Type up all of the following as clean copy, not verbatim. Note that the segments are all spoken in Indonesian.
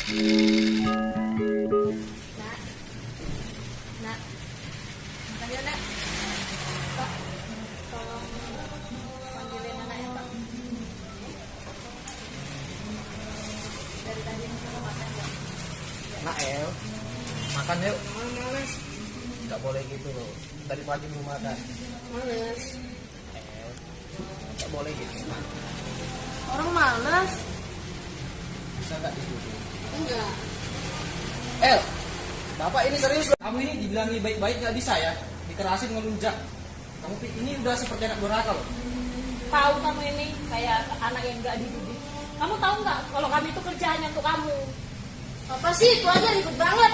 Nak, nak, makan yuk nak. Pak, tolong panggilin anak ya pak. Dari tadi mau makan ya. Nak El, makan yuk. Nggak boleh gitu loh. Tadi pagi belum makan. Males. El, nggak boleh gitu. Orang males. Bisa nggak disuruh? Enggak. El, bapak ini serius loh. Kamu ini dibilangi baik-baik nggak bisa ya? Dikerasin ngelunjak. Kamu ini udah seperti anak durhaka loh. Tahu kamu ini kayak anak yang nggak dididik. Kamu tahu nggak kalau kami itu kerja hanya untuk kamu. Apa sih itu aja ribet banget.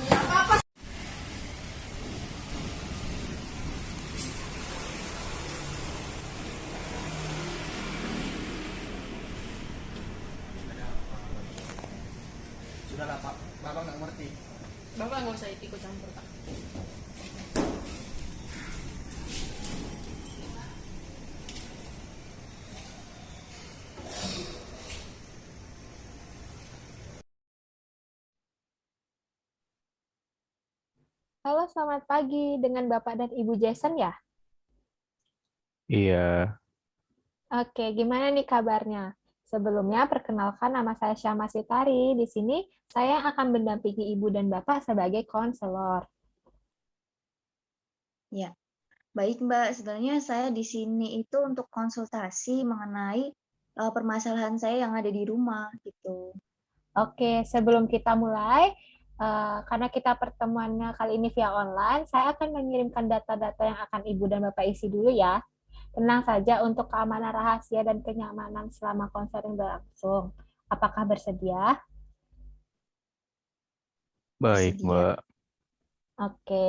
Ya apa-apa. Sudahlah pak, bapak nggak ngerti. Bapak nggak usah ikut campur pak. Halo, selamat pagi dengan Bapak dan Ibu Jason ya? Iya, Oke, gimana nih kabarnya? Sebelumnya, perkenalkan nama saya Syama Sitari. Di sini saya akan mendampingi Ibu dan Bapak sebagai konselor. Ya, baik Mbak. Sebenarnya saya di sini itu untuk konsultasi mengenai permasalahan saya yang ada di rumah gitu. Oke, sebelum kita mulai, karena kita pertemuannya kali ini via online, saya akan mengirimkan data-data yang akan Ibu dan Bapak isi dulu ya. Tenang saja untuk keamanan rahasia dan kenyamanan selama konseling berlangsung. Apakah bersedia? baik Bersedia. Mbak. Oke.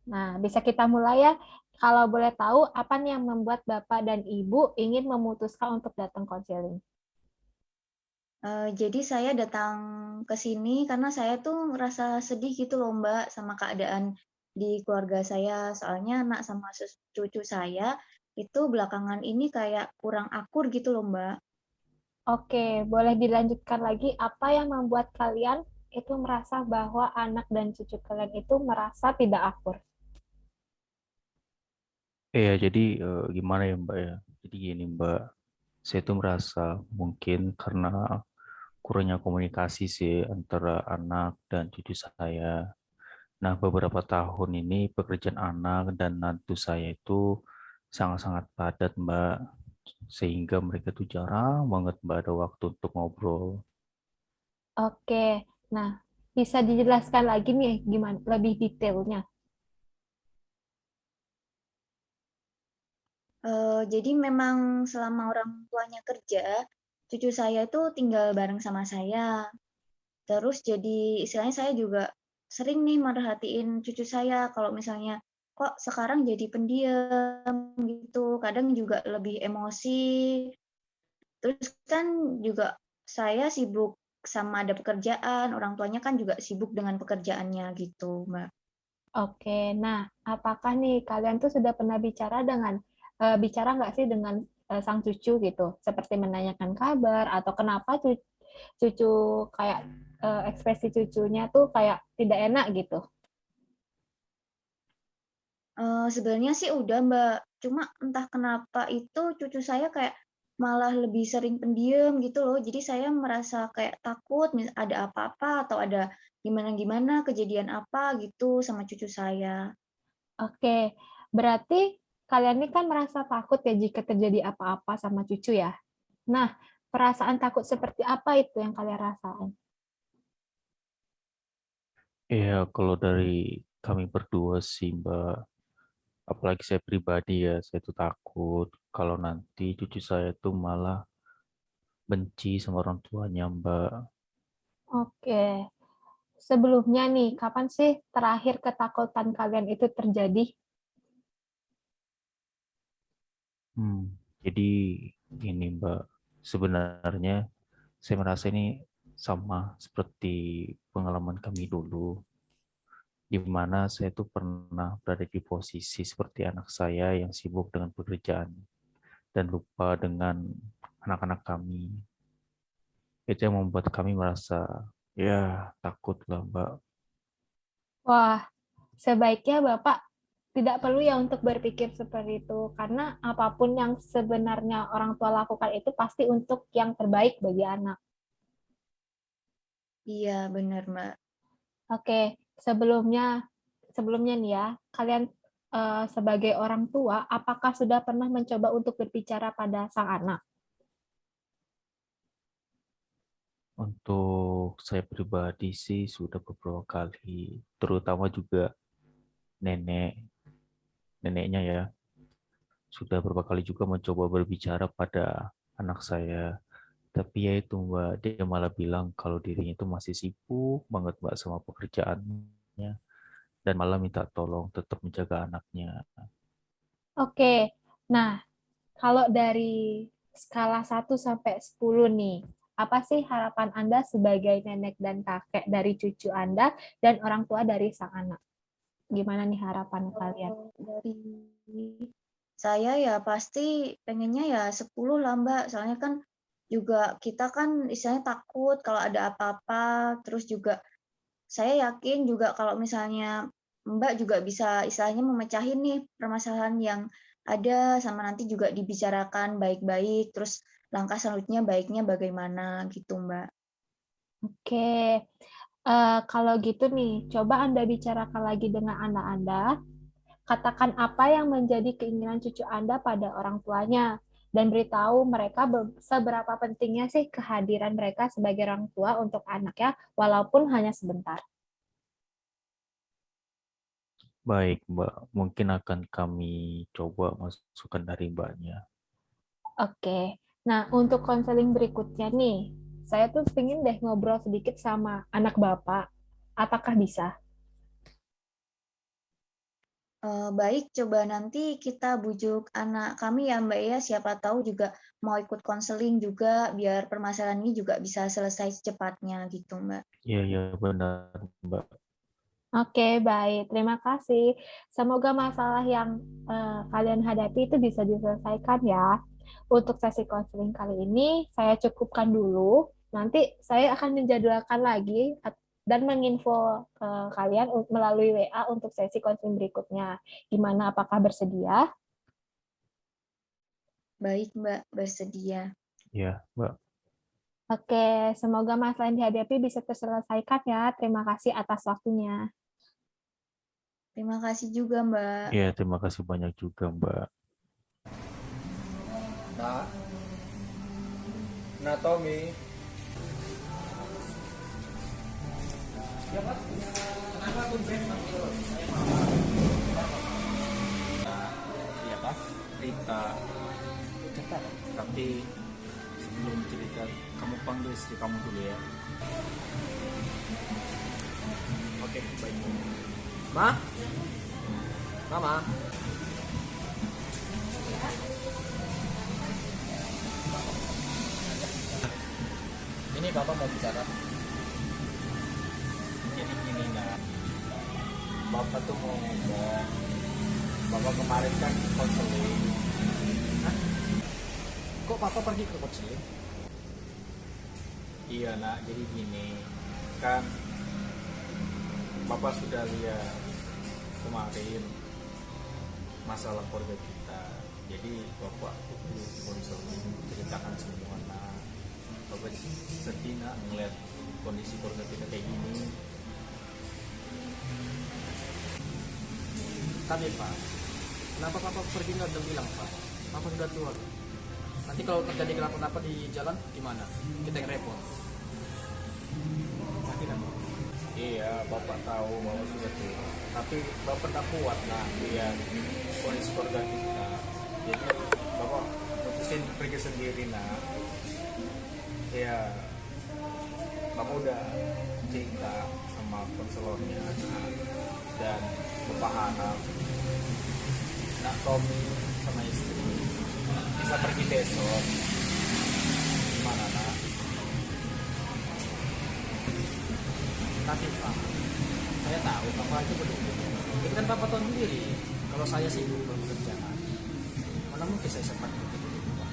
Nah, bisa kita mulai ya. Kalau boleh tahu, apa nih yang membuat Bapak dan Ibu ingin memutuskan untuk datang konseling? Jadi saya datang ke sini karena saya tuh ngerasa sedih gitu loh Mbak sama keadaan di keluarga saya. Soalnya anak sama cucu saya itu belakangan ini kayak kurang akur gitu loh Mbak. Oke, boleh dilanjutkan lagi apa yang membuat kalian itu merasa bahwa anak dan cucu kalian itu merasa tidak akur? Iya, jadi gimana ya Mbak ya? Jadi gini Mbak, saya tuh merasa mungkin karena kurangnya komunikasi sih antara anak dan cucu saya. Nah, beberapa tahun ini pekerjaan anak dan mantu saya itu sangat-sangat padat Mbak, sehingga mereka tuh jarang banget Mbak ada waktu untuk ngobrol. Oke, nah bisa dijelaskan lagi nih gimana lebih detailnya? Jadi memang selama orang tuanya kerja, cucu saya itu tinggal bareng sama saya. Terus jadi istilahnya saya juga sering nih merhatiin cucu saya kalau misalnya kok sekarang jadi pendiam gitu, kadang juga lebih emosi. Terus kan juga saya sibuk sama ada pekerjaan, orang tuanya kan juga sibuk dengan pekerjaannya gitu, Mbak. Oke, nah apakah nih kalian tuh sudah pernah bicara nggak sih dengan sang cucu gitu, seperti menanyakan kabar atau kenapa cucu kayak ekspresi cucunya tuh kayak tidak enak gitu? Sebenarnya sih udah, Mbak, cuma entah kenapa itu cucu saya kayak malah lebih sering pendiam gitu loh. Jadi saya merasa kayak takut ada apa-apa atau ada gimana-gimana, kejadian apa gitu sama cucu saya. Oke, berarti kalian ini kan merasa takut ya jika terjadi apa-apa sama cucu ya. Nah, perasaan takut seperti apa itu yang kalian rasain? Iya, kalau dari kami berdua sih Mbak, apalagi saya pribadi ya, saya tuh takut kalau nanti cucu saya tuh malah benci sama orang tuanya, Mbak. Oke, sebelumnya nih, kapan sih terakhir ketakutan kalian itu terjadi? Jadi ini Mbak, sebenarnya saya merasa ini sama seperti pengalaman kami dulu, di mana saya tuh pernah berada di posisi seperti anak saya yang sibuk dengan pekerjaan dan lupa dengan anak-anak kami. Itu yang membuat kami merasa Ya, takut lah, Mbak. Wah, sebaiknya Bapak tidak perlu ya untuk berpikir seperti itu, karena apapun yang sebenarnya orang tua lakukan itu pasti untuk yang terbaik bagi anak. Iya, benar, Mbak. Oke, sebelumnya nih ya, kalian sebagai orang tua, apakah sudah pernah mencoba untuk berbicara pada sang anak? Untuk saya pribadi sih sudah beberapa kali, terutama juga neneknya ya, sudah beberapa kali juga mencoba berbicara pada anak saya. Tapi ya itu Mbak, dia malah bilang kalau dirinya itu masih sibuk banget Mbak sama pekerjaannya dan malah minta tolong tetap menjaga anaknya. Oke, nah kalau dari skala 1 sampai 10 nih, apa sih harapan Anda sebagai nenek dan kakek dari cucu Anda dan orang tua dari sang anak? Gimana nih harapan kalian? Kalau dari saya ya pasti pengennya ya 10 lah, Mbak. Soalnya kan juga kita kan istilahnya takut kalau ada apa-apa, terus juga saya yakin juga kalau misalnya Mbak juga bisa istilahnya memecahin nih permasalahan yang ada sama nanti juga dibicarakan baik-baik, terus langkah selanjutnya baiknya bagaimana gitu, Mbak. Oke, kalau gitu nih, coba Anda bicarakan lagi dengan anak Anda. Katakan apa yang menjadi keinginan cucu Anda pada orang tuanya, dan beritahu mereka seberapa pentingnya sih kehadiran mereka sebagai orang tua untuk anaknya, walaupun hanya sebentar. Baik Mbak, mungkin akan kami coba masukkan dari Mbaknya. Oke, nah untuk konseling berikutnya nih, saya tuh pengen deh ngobrol sedikit sama anak Bapak. Apakah bisa? Baik, coba nanti kita bujuk anak kami ya, Mbak ya. Siapa tahu juga mau ikut konseling juga biar permasalahan ini juga bisa selesai secepatnya gitu, Mbak. Iya, iya benar Mbak. Oke, baik. Terima kasih. Semoga masalah yang kalian hadapi itu bisa diselesaikan ya. Untuk sesi konseling kali ini, saya cukupkan dulu. Nanti saya akan menjadwalkan lagi dan menginfo kalian melalui WA untuk sesi konseling berikutnya. Gimana, apakah bersedia? Baik, Mbak, bersedia. Iya Mbak. Oke, semoga masalah yang dihadapi bisa terselesaikan ya. Terima kasih atas waktunya. Terima kasih juga, Mbak. Iya, terima kasih banyak juga Mbak. Nah, nah Tommy. Ya Pak, kenapa tuh Ben? Iya Pak, cerita. Tapi sebelum cerita, kamu panggil istri kamu dulu ya. Oke, baik. Ma? Mama? Ini Bapak mau bicara. Jadi gini nak, Bapak tuh mau ngomong. Bapak kemarin kan konseling. Kok Papa pergi ke konseling? Iya nak, jadi gini, kan Bapak sudah lihat kemarin masalah keluarga kita. Jadi Bapak perlu konseling, ceritakan semua nak. Bapak sedih nak ngeliat kondisi keluarga kita kayak gini. Tapi Pak, kenapa Papa pergi nggak udah bilang Pak? Papa sudah tua. Nanti kalau terjadi kenapa-napa di jalan gimana? Kita yang repot. Ngerti kan? Iya, Bapak tahu bahwa sudah tua. Tapi Bapak tak kuat lah lihat kondisi keluarga kita. Jadi Bapak putusin pergi sendiri nak. Ya, Bapak udah cerita sama konselornya dan Bapak harap nak Tommy sama istri bisa pergi besok. Gimana nak? Tapi Pak, saya tahu Papa itu berdua. Itu kan Papa tahu sendiri. Kalau saya sibuk bekerjaan, mana mungkin saya sempat begitu Pak.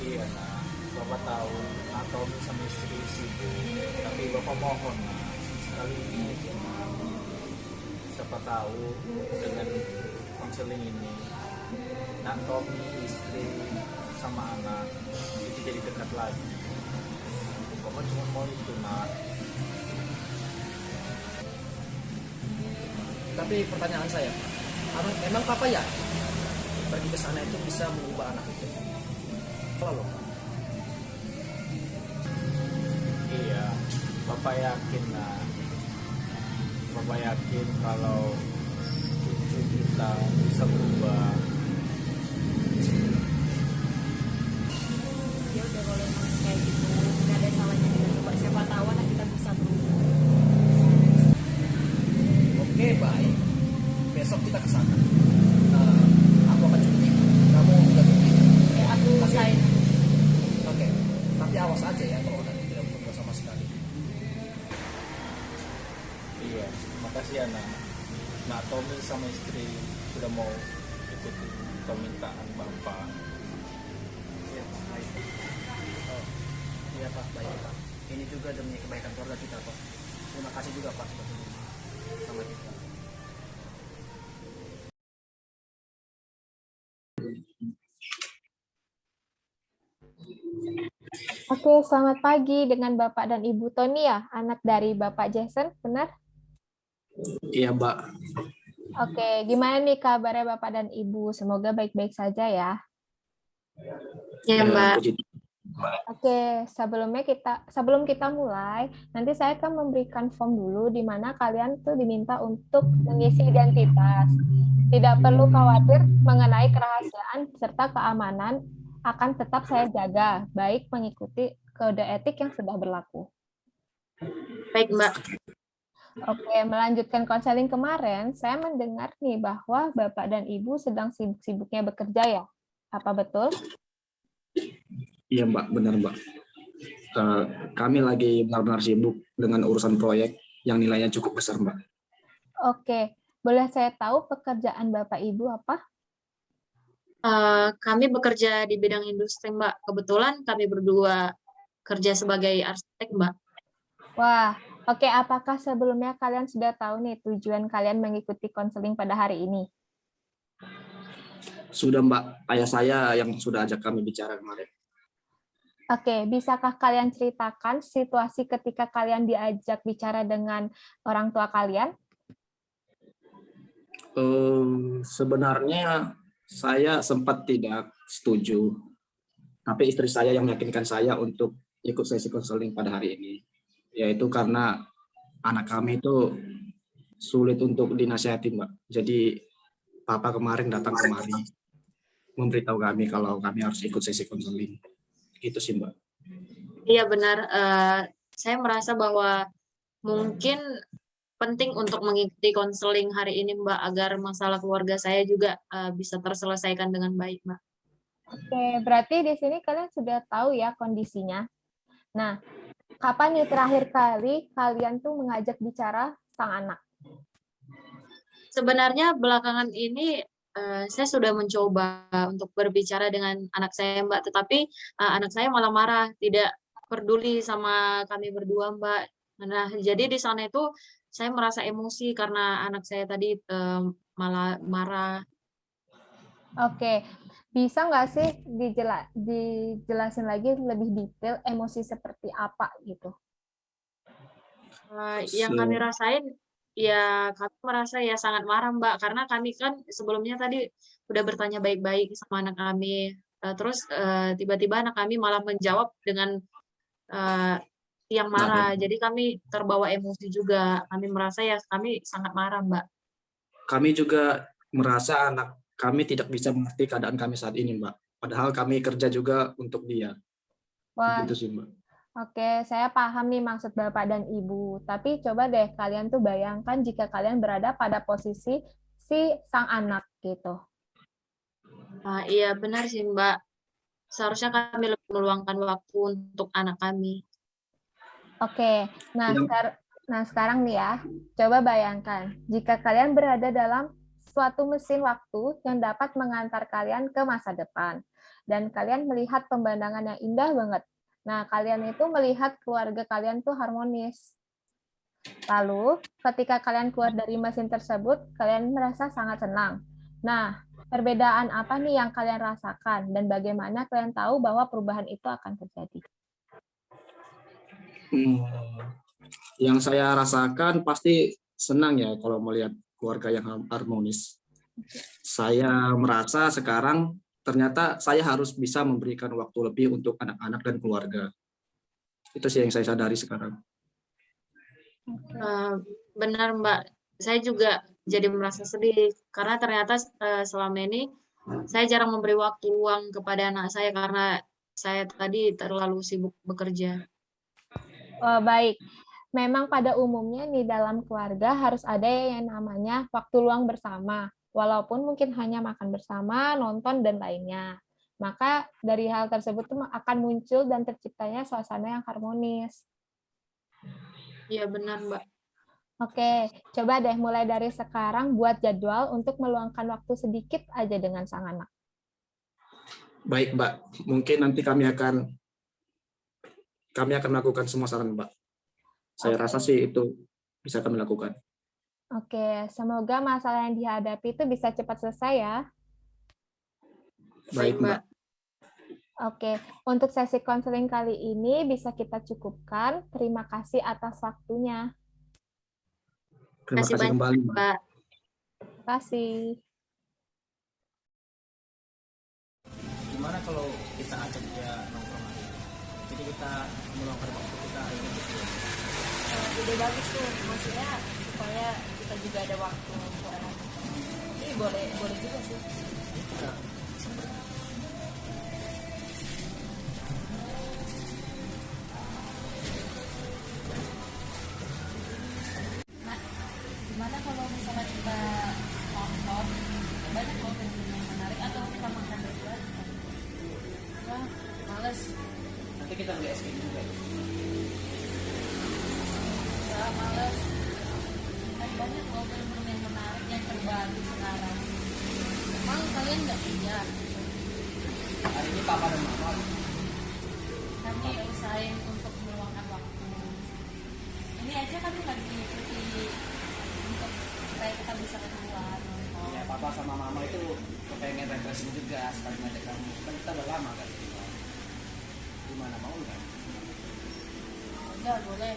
Iya nak, Bapak tahu atau sama istri sibuk, tapi Bapak mohon nah, sekali ini siapa tahu dengan konseling ini Nak Tommy istri sama anak itu jadi dekat lagi. Bapak cuma mau itu nak. Tapi pertanyaan saya, emang papa ya pergi ke sana itu bisa mengubah anak itu? Kalau Iya, Bapak yakin nah. Bapak yakin kalau cucu kita bisa berubah. Ya udah kalau emang kayak gitu nggak ada salahnya kita coba, siapa tahu anak kita bisa berubah. oke, baik. Besok kita ke sana. Aku akan cuti. Kamu juga cuti. Ya aku usahain. Oke. Tapi awas aja ya kalau nanti tidak berubah sama sekali. Iya, makasih ya nak. Nak Tommy sama istri sudah mau ikuti permintaan Bapak. Iya, Pak. Baik. Oh, iya, Pak. Baik, Pak. Ini juga demi kebaikan keluarga kita, Pak. Terima kasih juga, Pak, sudah peduli sama kita. Oke, selamat pagi dengan Bapak dan Ibu Tony ya, anak dari Bapak Jason, benar? Iya, Mbak. Oke, gimana nih kabarnya Bapak dan Ibu? Semoga baik-baik saja ya. Ya, Mbak. Puji Oke, sebelum kita mulai, nanti saya akan memberikan form dulu di mana kalian tuh diminta untuk mengisi identitas. Tidak perlu khawatir mengenai kerahasiaan serta keamanan akan tetap saya jaga, baik mengikuti kode etik yang sudah berlaku. Baik, Mbak. Oke, melanjutkan konseling kemarin, saya mendengar nih bahwa Bapak dan Ibu sedang sibuk-sibuknya bekerja ya. Apa betul? Iya, Mbak. Benar, Mbak. Kami lagi benar-benar sibuk dengan urusan proyek yang nilainya cukup besar, Mbak. Oke, boleh saya tahu pekerjaan Bapak Ibu apa? Kami bekerja di bidang industri, Mbak. Kebetulan kami berdua kerja sebagai arsitek, Mbak. Wah, oke. Apakah sebelumnya kalian sudah tahu nih tujuan kalian mengikuti konseling pada hari ini? Sudah, Mbak. Ayah saya yang sudah ajak kami bicara kemarin. Oke, bisakah kalian ceritakan situasi ketika kalian diajak bicara dengan orang tua kalian? Sebenarnya saya sempat tidak setuju, tapi istri saya yang meyakinkan saya untuk ikut sesi konseling pada hari ini, yaitu karena anak kami itu sulit untuk dinasihati, Mbak. Jadi Papa kemarin datang kemari memberitahu kami kalau kami harus ikut sesi konseling. Gitu sih, Mbak. Iya, benar. Saya merasa bahwa mungkin penting untuk mengikuti konseling hari ini, Mbak, agar masalah keluarga saya juga bisa terselesaikan dengan baik, Mbak. Oke, berarti di sini kalian sudah tahu ya kondisinya. Nah, kapan nih terakhir kali kalian tuh mengajak bicara sang anak? Sebenarnya belakangan ini saya sudah mencoba untuk berbicara dengan anak saya, Mbak, tetapi anak saya malah marah, tidak peduli sama kami berdua, Mbak. Nah, jadi di sana itu saya merasa emosi karena anak saya tadi malah marah. Oke, bisa nggak sih dijelasin lagi lebih detail emosi seperti apa gitu? Yang kami rasain, ya kami merasa ya sangat marah, Mbak, karena kami kan sebelumnya tadi udah bertanya baik-baik sama anak kami. Terus tiba-tiba anak kami malah menjawab dengan yang marah. Jadi kami terbawa emosi juga. Kami merasa ya kami sangat marah, Mbak. Kami juga merasa anak kami tidak bisa mengerti keadaan kami saat ini, Mbak. Padahal kami kerja juga untuk dia. Wah, Gitu sih, Mbak. oke, saya paham nih maksud Bapak dan Ibu. Tapi coba deh kalian tuh bayangkan jika kalian berada pada posisi si sang anak gitu. Iya, benar sih, Mbak. Seharusnya kami lebih meluangkan waktu untuk anak kami. Oke, nah sekarang nih ya, coba bayangkan jika kalian berada dalam suatu mesin waktu yang dapat mengantar kalian ke masa depan, dan kalian melihat pemandangan yang indah banget, Nah, kalian itu melihat keluarga kalian tuh harmonis. Lalu, ketika kalian keluar dari mesin tersebut, kalian merasa sangat senang. Nah, perbedaan apa nih yang kalian rasakan dan bagaimana kalian tahu bahwa perubahan itu akan terjadi? Yang saya rasakan pasti senang ya kalau melihat keluarga yang harmonis. Saya merasa sekarang ternyata saya harus bisa memberikan waktu lebih untuk anak-anak dan keluarga. Itu sih yang saya sadari sekarang. Benar Mbak, saya juga jadi merasa sedih karena ternyata selama ini saya jarang memberi waktu luang kepada anak saya karena saya tadi terlalu sibuk bekerja. Baik, memang pada umumnya di dalam keluarga harus ada yang namanya waktu luang bersama, walaupun mungkin hanya makan bersama, nonton, dan lainnya. Maka dari hal tersebut tuh akan muncul dan terciptanya suasana yang harmonis. Iya benar Mbak. Oke, coba deh mulai dari sekarang buat jadwal untuk meluangkan waktu sedikit aja dengan sang anak. Baik, Mbak. Mungkin nanti kami akan melakukan semua saran, Mbak. Saya rasa sih itu bisa kami lakukan. Oke, semoga masalah yang dihadapi itu bisa cepat selesai ya. Baik, Mbak. Oke, untuk sesi konseling kali ini bisa kita cukupkan. Terima kasih atas waktunya. Terima kasih kembali, Mbak. Terima kasih. Gimana kalau kita ajak dia nongkrong hari ini? Jadi kita meluangkan waktu kita hari ini gitu. Ide bagus tuh, maksudnya supaya kita juga ada waktu untuk anak. Ini boleh juga sih. Nah, gimana kalau misalnya kita nonton banyak loh film yang menarik atau kita makan berdua? Wah, males. Nanti kita beli es krim juga. Ya, males. Kan banyak loh film yang menarik yang terbaru sekarang. Emang kalian nggak kerja? Hari ini papa dan mama. Kami usahain untuk meluangkan waktu. Ini aja kami lagi pergi untuk supaya kita bisa keluar nonton. Ya papa sama mama itu kepengen refreshing juga sekali ngajak kamu. Kan kita udah lama kan. Gimana mau nggak? Udah boleh.